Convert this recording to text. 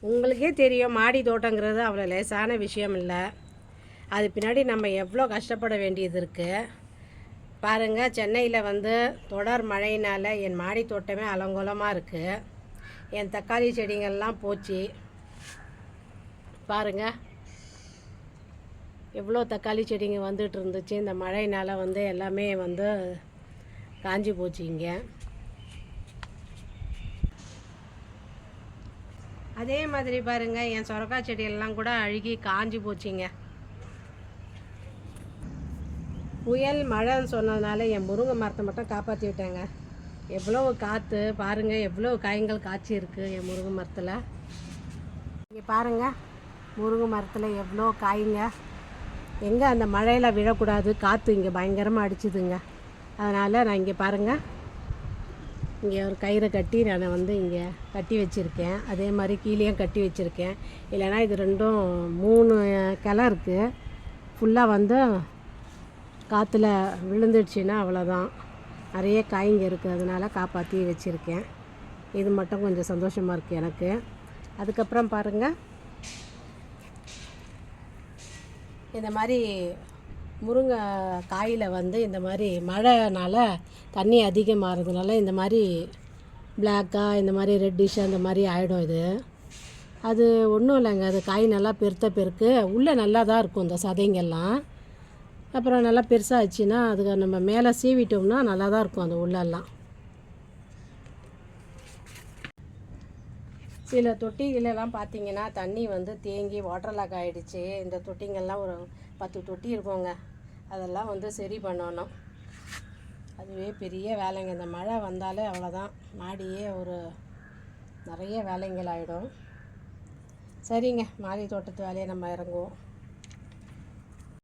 உங்களுக்கே தெரியும், மாடி தோட்டங்கிறது அவ்வளோ லேசான விஷயம் இல்லை. அது பின்னாடி நம்ம எவ்வளோ கஷ்டப்பட வேண்டியது இருக்குது பாருங்கள். சென்னையில் வந்து தொடர் மழையினால் என் மாடி தோட்டமே அலங்கோலமாக இருக்குது. என் தக்காளி செடிங்கள்லாம் போச்சு பாருங்கள். எவ்வளோ தக்காளி செடிங்க வந்துட்டு இருந்துச்சு. இந்த மழையினால் வந்து எல்லாமே வந்து காஞ்சி போச்சு. இங்கே அதே மாதிரி பாருங்கள், என் சொரக்காய் செடியெல்லாம் கூட அழுகி காஞ்சி போச்சுங்க. புயல் மழைன்னு சொன்னதுனால என் முருங்கை மரத்தை மட்டும் காப்பாற்றி விட்டாங்க. எவ்வளோ காற்று பாருங்கள், எவ்வளோ காய்கள் காய்ச்சி இருக்குது என் முருங்கை மரத்தில். இங்கே பாருங்கள், முருங்கை மரத்தில் எவ்வளோ காய்ங்க. எங்கே அந்த மழையில் விழக்கூடாது, காற்று இங்கே பயங்கரமாக அடிச்சுதுங்க. அதனால் நான் இங்கே பாருங்கள், இங்கே ஒரு கயிறை கட்டி நான் வந்து இங்கே கட்டி வச்சுருக்கேன். அதே மாதிரி கீழேயும் கட்டி வச்சுருக்கேன். இல்லைனா இது ரெண்டும் 3 கிளை இருக்குது. ஃபுல்லாக வந்து காற்றுல விழுந்துடுச்சுன்னா அவ்வளோதான். நிறைய காய்ங்க இருக்குது, அதனால் காப்பாற்றி வச்சுருக்கேன். இது மட்டும் கொஞ்சம் சந்தோஷமாக இருக்குது எனக்கு. அதுக்கப்புறம் பாருங்கள், இந்த மாதிரி முருங்கை காயில் வந்து இந்த மாதிரி மழைனால் தண்ணி அதிகமாகிறதுனால இந்த மாதிரி பிளாக்காக, இந்த மாதிரி ரெட்டிஷாக அந்த மாதிரி ஆகிடும். இது அது ஒன்றும் இல்லைங்க, அது காய் நல்லா பெருக்க உள்ளே நல்லா தான் இருக்கும் இந்த சதைங்கெல்லாம். அப்புறம் நல்லா பெருசாகிடுச்சின்னா அதுக்கு நம்ம மேலே சீவிட்டோம்னா நல்லா தான் இருக்கும் அந்த உள்ளெல்லாம். சில தொட்டிகளெல்லாம் பார்த்திங்கன்னா தண்ணி வந்து தேங்கி வாட்டர் லாக் ஆகிடுச்சு. இந்த தொட்டிங்கெல்லாம் ஒரு 10 தொட்டி இருக்குங்க. அதெல்லாம் வந்து சரி பண்ணணும். அதுவே பெரிய வேலைங்க. இந்த மழை வந்தாலே அவ்வளோதான், மாடியே ஒரு நிறைய வேலைங்கள் ஆகிடும். சரிங்க, மாடி தோட்டத்து வேலையை நம்ம இறங்குவோம்.